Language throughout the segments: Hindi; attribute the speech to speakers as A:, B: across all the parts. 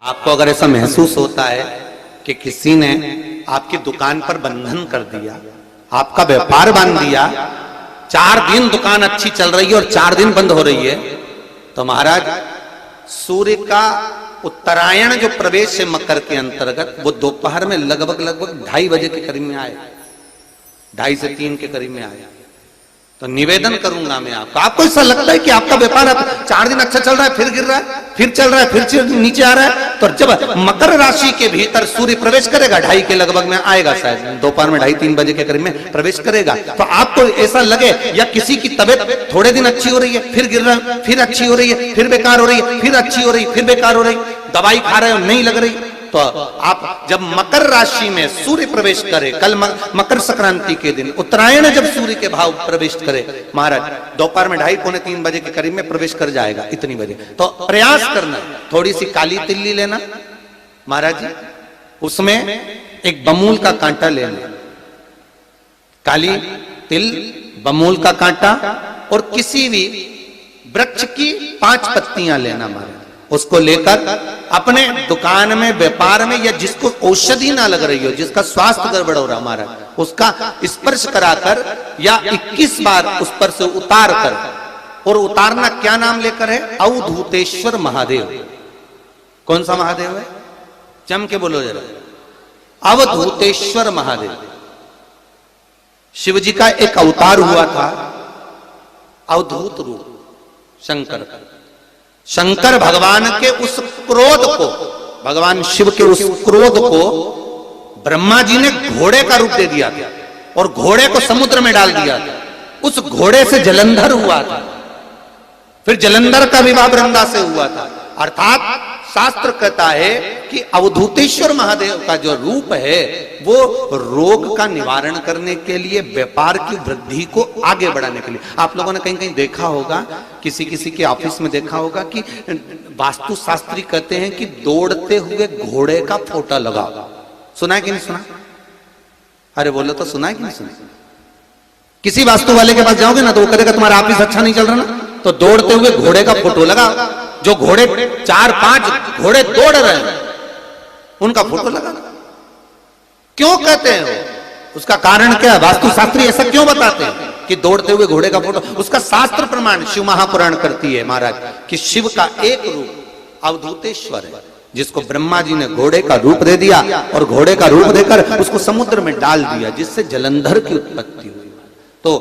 A: आपको अगर ऐसा महसूस होता है कि किसी ने आपकी दुकान पर बंधन कर दिया, आपका व्यापार बांध दिया, 4 दिन दुकान अच्छी चल रही है और 4 दिन बंद हो रही है, तो महाराज सूर्य का उत्तरायण जो प्रवेश है मकर के अंतर्गत, वो दोपहर में लगभग 2:30 बजे के करीब में आए, 2:30 से 3 के करीब में आए। तो निवेदन करूंगा मैं आपको ऐसा लगता है कि आपका व्यापार 4 दिन अच्छा चल रहा है, फिर गिर रहा है, फिर चल रहा है, फिर नीचे आ रहा है, तो जब मकर राशि के भीतर सूर्य प्रवेश करेगा 2:30 के लगभग में आएगा, शायद दोपहर में 2:30-3 बजे के करीब में प्रवेश करेगा, तो आपको ऐसा लगे या किसी की तबियत थोड़े दिन अच्छी हो रही है, फिर गिर रहा है, फिर अच्छी हो रही है, फिर बेकार हो रही है, फिर अच्छी हो रही है, फिर बेकार हो रही, दवाई खा रहे हो नहीं लग रही, तो आप जब मकर राशि में सूर्य प्रवेश करे, कल मकर संक्रांति के दिन उत्तरायण जब सूर्य के भाव प्रवेश करे महाराज, दोपहर में 2:30-3 बजे के करीब में प्रवेश कर जाएगा, इतनी बजे, तो प्रयास करना थोड़ी सी काली तिल्ली लेना महाराज जी, उसमें एक बमूल का कांटा लेना, काली तिल, बमूल का कांटा और किसी भी वृक्ष की 5 पत्तियां लेना महाराज, उसको लेकर अपने दुकान में, व्यापार में, या जिसको औषधि ना लग रही हो, जिसका स्वास्थ्य गड़बड़ हो रहा हमारा, उसका स्पर्श कराकर या 21 बार उस पर से उतार कर, और उतारना क्या नाम लेकर है? अवधूतेश्वर महादेव। कौन सा महादेव है? जम के बोलो जरा, अवधूतेश्वर महादेव। शिव जी का एक अवतार हुआ था, अवधूत रूप शंकर का। शंकर भगवान के उस क्रोध को, भगवान शिव के उस क्रोध को ब्रह्मा जी ने घोड़े का रूप दे दिया था और घोड़े को समुद्र में डाल दिया था। उस घोड़े से जलंधर हुआ था, फिर जलंधर का विवाह वृंदा से हुआ था। अर्थात शास्त्र कहता है कि अवधूतेश्वर महादेव का जो रूप है वो रोग का निवारण करने के लिए, व्यापार की वृद्धि को आगे बढ़ाने के लिए। आप लोगों ने कहीं कहीं देखा होगा, किसी किसी के ऑफिस में देखा होगा कि वास्तु शास्त्री कहते हैं कि दौड़ते हुए घोड़े का फोटो लगाओ। सुना है कि नहीं सुना? अरे बोलो तो, सुना है कि नहीं सुना? किसी वास्तु वाले के पास जाओगे ना तो वो कहेगा तुम्हारा ऑफिस अच्छा नहीं चल रहा ना, तो दौड़ते हुए घोड़े का फोटो लगाओ। जो घोड़े 4-5 घोड़े दौड़ रहे हैं उनका फोटो लगा। क्यों कहते हैं वो? उसका कारण क्या है? वास्तु शास्त्री ऐसा क्यों बताते हैं कि दौड़ते हुए घोड़े का फोटो? उसका शास्त्र प्रमाण शिव महापुराण करती है महाराज कि शिव का एक रूप अवधूतेश्वर है, जिसको ब्रह्मा जी ने घोड़े का रूप दे दिया और घोड़े का रूप देकर उसको समुद्र में डाल दिया, जिससे जलंधर की उत्पत्ति हुई। तो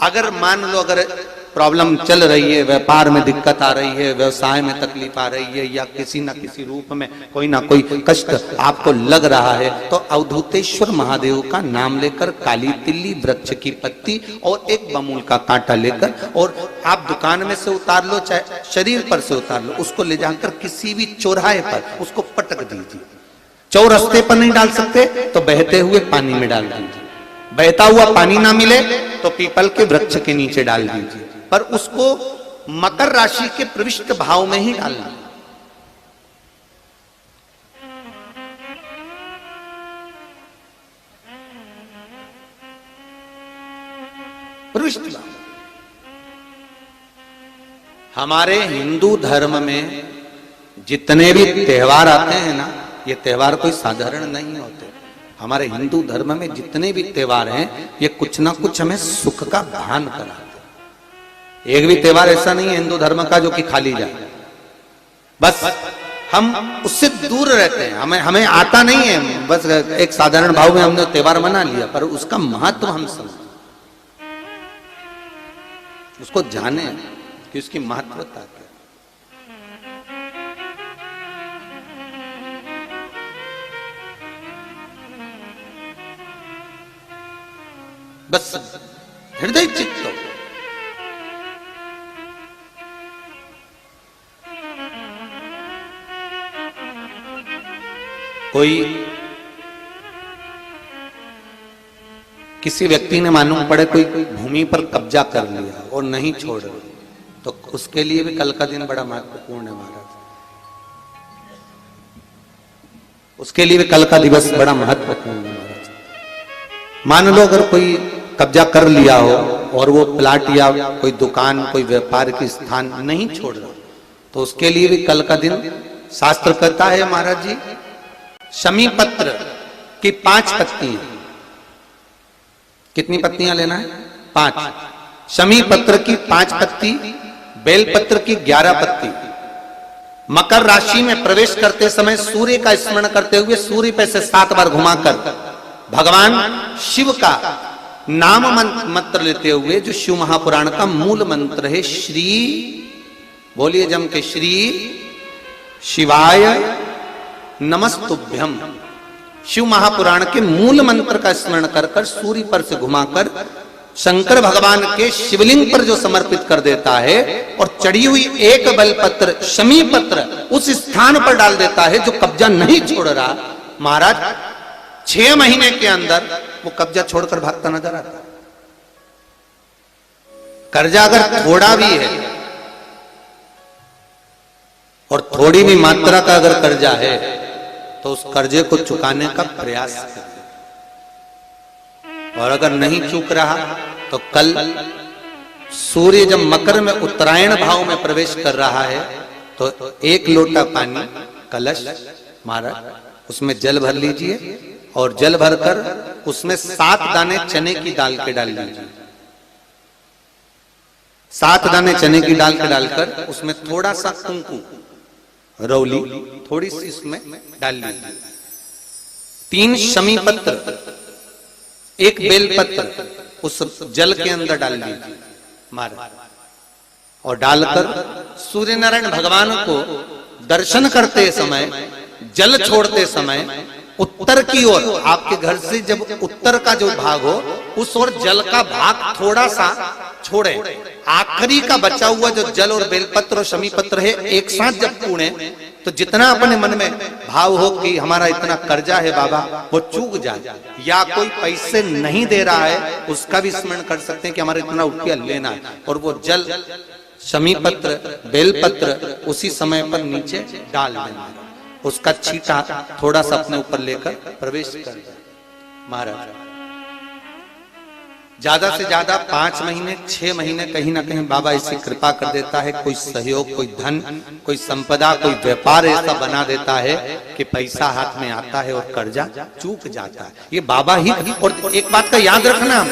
A: अगर मान लो अगर प्रॉब्लम चल रही है, व्यापार में दिक्कत आ रही है, व्यवसाय में तकलीफ आ रही है, या किसी ना किसी रूप में कोई ना कोई कष्ट आपको लग रहा है, तो अवधूतेश्वर महादेव का नाम लेकर काली तिल्ली, वृक्ष की पत्ती और एक बमूल का कांटा लेकर, और आप दुकान में से उतार लो, चाहे शरीर पर से उतार लो, उसको ले जाकर किसी भी चौराहे पर उसको पटक दीजिए। चौरस्ते पर नहीं डाल सकते तो बहते हुए पानी में डाल दीजिए, बहता हुआ पानी ना मिले तो पीपल के वृक्ष के नीचे डाल दीजिए, पर उसको मकर राशि के प्रविष्ट भाव में ही डालना। प्रविष्ट भाव। हमारे हिंदू धर्म में जितने भी त्योहार आते हैं ना, ये त्योहार कोई साधारण नहीं होते। हमारे हिंदू धर्म में जितने भी त्योहार हैं, ये कुछ ना कुछ हमें सुख का भान कराते। एक भी त्योहार ऐसा नहीं है हिंदू धर्म का जो कि खाली जाए, बस हम उससे दूर रहते हैं, हमें आता नहीं है, बस एक साधारण भाव में हमने त्योहार मना लिया, पर उसका महत्व हम समझें, उसको जाने कि उसकी महत्वता क्या। बस हृदय चित्त हो। कोई किसी व्यक्ति ने मालूम पड़े कोई भूमि पर कब्जा कर लिया और नहीं छोड़ रहे, तो उसके लिए भी कल का दिन बड़ा महत्वपूर्ण है महाराज। उसके लिए भी कल का दिवस बड़ा महत्वपूर्ण है महाराज। मान लो अगर कोई कब्जा कर लिया हो और वो प्लाट या कोई दुकान, कोई व्यापार की स्थान नहीं छोड़ रहा, तो उसके लिए भी कल का दिन शास्त्र कहता है महाराज जी, शमी पत्र की 5 पत्तियां, कितनी पत्तियां लेना है? 5। शमी पत्र की 5 पत्ती, बेलपत्र की 11 पत्ती। मकर राशि में प्रवेश करते समय सूर्य का स्मरण करते हुए सूर्य पे से 7 बार घुमाकर भगवान शिव का नाम मंत्र लेते हुए, जो शिव महापुराण का मूल मंत्र है, श्री, बोलिए जम के, श्री शिवाय नमस्तुभ्यम, शिव महापुराण के मूल मंत्र का स्मरण कर कर सूर्य पर से घुमाकर शंकर भगवान के शिवलिंग पर जो समर्पित कर देता है और चढ़ी हुई एक बेलपत्र शमी पत्र उस स्थान पर डाल देता है जो कब्जा नहीं छोड़ रहा, महाराज 6 महीने के अंदर वो कब्जा छोड़कर भागता नजर आता है। कर्जा अगर थोड़ा भी है और थोड़ी भी मात्रा का अगर कर्जा है तो उस कर्जे को चुकाने का प्रयास करें, और अगर नहीं चूक रहा तो कल सूर्य जब मकर में उत्तरायण भाव में प्रवेश कर रहा है तो 1 लोटा पानी कलश महाराज उसमें जल भर लीजिए और जल भरकर उसमें 7 दाने चने की दाल के डाल लीजिए। 7 दाने चने की दाल के डालकर उसमें थोड़ा सा कुंकू रौली थोड़ी सी इसमें डाल लीजिए। 3 शमी पत्र, 1 बेलपत्र उस जल के अंदर डाल लीजिए महाराज, और डालकर सूर्य नारायण भगवान को दर्शन करते समय, जल छोड़ते समय उत्तर की ओर, आपके घर से जब उत्तर का जो भाग हो उस ओर जल का भाग थोड़ा सा छोड़े। आखिरी का बचा हुआ जो जल और बेलपत्र और शमी पत्र है एक साथ जब पूणे तो जितना अपने मन में भाव हो कि हमारा इतना कर्जा है बाबा वो चूक जाए, या कोई पैसे नहीं दे रहा है उसका भी स्मरण कर सकते हैं कि हमारा इतना रुपया लेना है, और वो जल शमी पत्र बेलपत्र उसी समय पर नीचे डाल देना, उसका छींटा थोड़ा सा अपने ऊपर लेकर प्रवेश कर महाराज। ज्यादा से ज्यादा 5 महीने 6 महीने कहीं ना कहीं बाबा ऐसी कृपा कर देता है, कोई सहयोग, कोई धन, कोई संपदा, कोई व्यापार ऐसा बना देता है कि पैसा हाथ में आता है और कर्जा चूक जाता है। ये बाबा ही। और एक बात का याद रखना,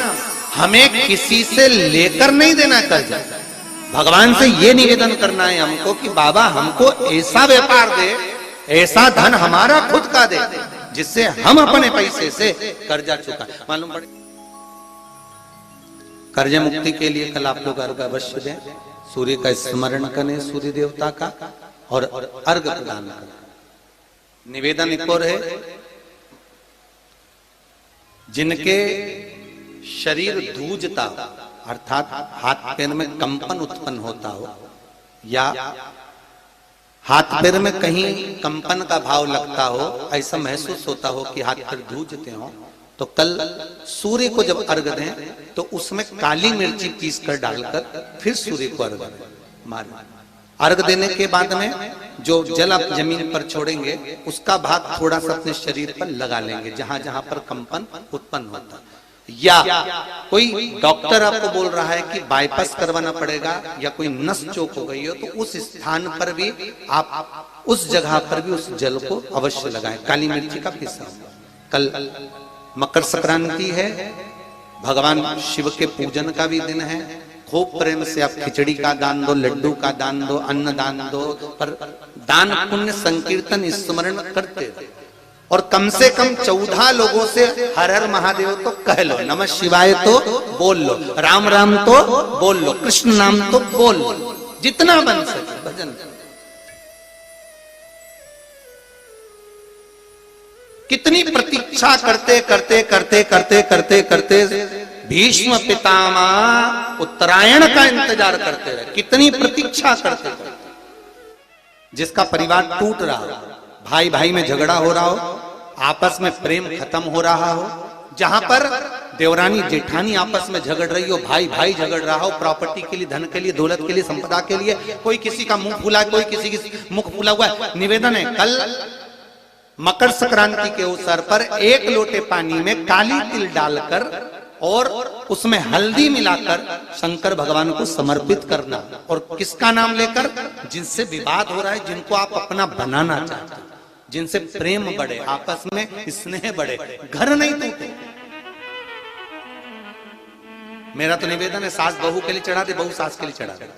A: हमें किसी से लेकर नहीं देना कर्जा, भगवान से ये निवेदन करना है हमको कि बाबा हमको ऐसा व्यापार दे, ऐसा धन हमारा खुद का दे जिससे हम अपने पैसे से कर्जा चुका। मालूम पड़े कर्ज मुक्ति के लिए कल आप लोग अर्घ अवश्य दें, सूर्य का स्मरण करें, सूर्य देवता का, और अर्घ प्रदान करें। निवेदन एक और है, जिनके शरीर धूजता अर्थात हाथ पैर में कंपन उत्पन्न होता हो, या हाथ पैर में कहीं कंपन का भाव लगता हो, ऐसा महसूस होता हो कि हाथ पैर धूजते हो, तो कल सूर्य को जब अर्घ दें तो उसमें काली मिर्ची पीस कर डालकर फिर सूर्य को अर्घ मारें। अर्घ देने के बाद में जो जल आप जमीन पर छोड़ेंगे उसका भाग थोड़ा सा अपने शरीर पर लगा लेंगे जहां जहां पर कंपन उत्पन्न होता। या कोई डॉक्टर आपको बोल रहा है कि बाईपास करवाना पड़ेगा या कोई नस चोक हो गई हो, तो उस स्थान पर भी आप उस जगह पर भी उस जल को अवश्य लगाएं, काली मिर्ची का पिसा। कल मकर संक्रांति है, भगवान शिव के पूजन का भी दिन है। खूब प्रेम से आप खिचड़ी का दान दो, लड्डू का दान दो, अन्न दान दो, पर दान पुण्य संकीर्तन स्मरण करते रहो। और कम से कम 14 लोगों से हर हर महादेव तो कह लो, नमः शिवाय तो बोल लो, राम राम तो बोल लो, कृष्ण नाम तो बोल लो, जितना बन सके भजन। कितनी प्रतीक्षा करते करते करते करते करते करते भीष्म पितामह उत्तरायण का इंतजार करते रहे, कितनी प्रतीक्षा करते करते। जिसका परिवार टूट रहा हो, भाई भाई में झगड़ा हो रहा हो, आपस में प्रेम खत्म हो रहा हो, जहां पर देवरानी जेठानी आपस में झगड़ रही हो, भाई भाई झगड़ रहा हो, प्रॉपर्टी के लिए, धन के लिए, दौलत के लिए, संपदा के लिए, कोई किसी का मुंह फूला, कोई किसी की मुख फूला हुआ है। निवेदन है, कल मकर संक्रांति के अवसर पर 1 लोटे पानी में काली तिल डालकर और उसमें हल्दी मिलाकर शंकर भगवान को समर्पित करना। और किसका नाम लेकर? जिनसे विवाद हो रहा है, जिनको आप अपना बनाना चाहते हैं, जिनसे प्रेम बढ़े, आपस में स्नेह बढ़े, घर नहीं टूटे। मेरा तो निवेदन है, सास बहू के लिए चढ़ा दे, बहू सास के लिए चढ़ा दे,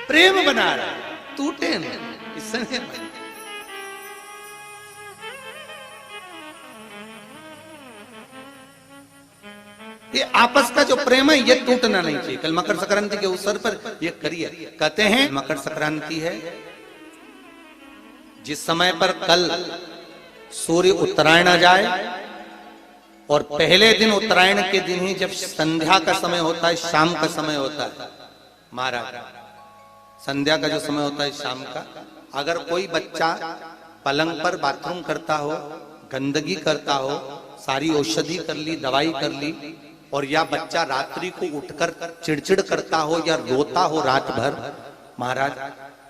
A: प्रेम बना रहा है, टूटे नहीं, स्नेह बढ़े। ये आपस का जो प्रेम है ये टूटना नहीं चाहिए। कल मकर संक्रांति के अवसर पर ये करिए। कहते हैं मकर संक्रांति है जिस समय पर कल सूर्य उत्तरायण आ जाए और पहले दिन उत्तरायण के दिन ही जब संध्या का समय होता है, शाम का समय होता है महाराज, संध्या का जो समय होता है शाम का, अगर कोई बच्चा पलंग पर बाथरूम करता हो, गंदगी करता हो, सारी औषधि कर ली, दवाई कर ली, और या बच्चा रात्रि को उठकर चिड़चिड़ करता हो या रोता हो रात भर महाराज,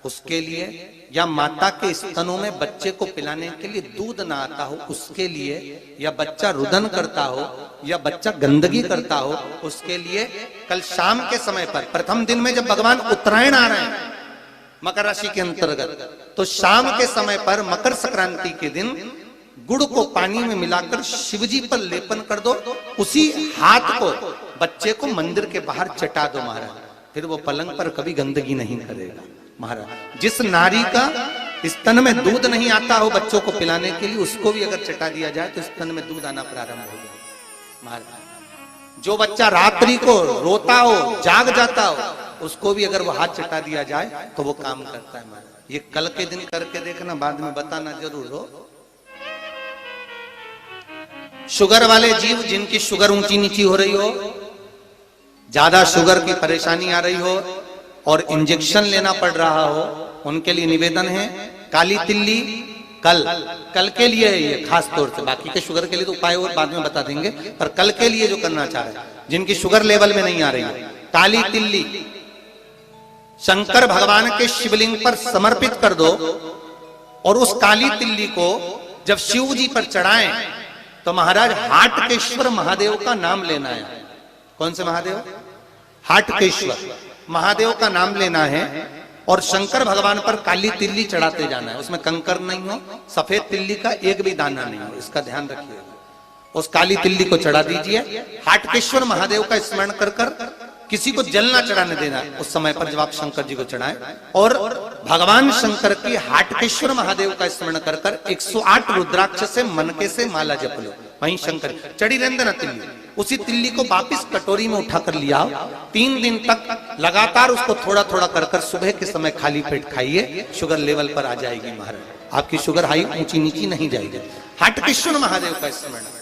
A: उसके लिए, या माता के स्तनों में बच्चे को पिलाने के लिए दूध ना आता हो उसके लिए, या बच्चा रुदन करता हो या बच्चा गंदगी करता हो उसके लिए, कल शाम के समय पर प्रथम दिन में जब भगवान उत्तरायण आ रहे हैं मकर राशि के अंतर्गत, तो शाम के समय पर मकर संक्रांति के दिन गुड़ को पानी में मिलाकर शिवजी पर लेपन कर दो, उसी हाथ को बच्चे को मंदिर के बाहर चटा दो महाराज, फिर वो पलंग पर कभी गंदगी नहीं करेगा महाराज। जिस नारी का स्तन में दूध नहीं आता हो बच्चों को पिलाने के लिए, उसको भी अगर चटा दिया जाए तो स्तन में दूध आना प्रारंभ हो जाए महाराज। जो बच्चा रात्रि को रोता हो, जाग जाता हो, उसको भी अगर वो हाथ चटा दिया जाए तो वो काम करता है महाराज। ये कल के दिन करके देखना, बाद में बताना जरूर हो। शुगर वाले जीव जिनकी शुगर ऊंची नीची हो रही हो, ज्यादा शुगर की परेशानी आ रही हो और इंजेक्शन लेना पड़ रहा हो, उनके लिए निवेदन है काली तिल्ली कल के लिए है ये खास तौर से, बाकी के शुगर के लिए तो उपाय और बाद में बता देंगे, पर कल के लिए जो करना चाह रहे हैं जिनकी शुगर लेवल में नहीं आ रही है, काली तिल्ली शंकर भगवान के शिवलिंग पर समर्पित कर दो। और उस काली तिल्ली को जब शिव जी पर चढ़ाएं तो महाराज हाटकेश्वर महादेव का नाम लेना है। कौन से महादेव? हाटकेश्वर महादेव का नाम लेना है और शंकर भगवान पर काली तिल्ली चढ़ाते जाना है। उसमें कंकर नहीं हो, सफेद तिल्ली का एक भी दाना नहीं हो, इसका ध्यान रखिएगा। उस काली तिल्ली को चढ़ा दीजिए। हाटकेश्वर महादेव का स्मरण कर कर किसी को जल ना चढ़ाने देना उस समय पर जब आप शंकर जी को चढ़ाएं, और भगवान शंकर की हाटकेश्वर महादेव का स्मरण कर कर 108 रुद्राक्ष से मनके से माला जप लो। वहीं शंकर चढ़ी रहने ना तिल्ली, उसी तिल्ली को वापिस कटोरी में उठाकर लिया, 3 दिन तक लगातार उसको थोड़ा थोड़ा कर कर सुबह के समय खाली पेट खाइए, शुगर लेवल पर आ जाएगी महाराज, आपकी शुगर हाई ऊंची नीची नहीं जाएगी। हाटकेश्वर महादेव का स्मरण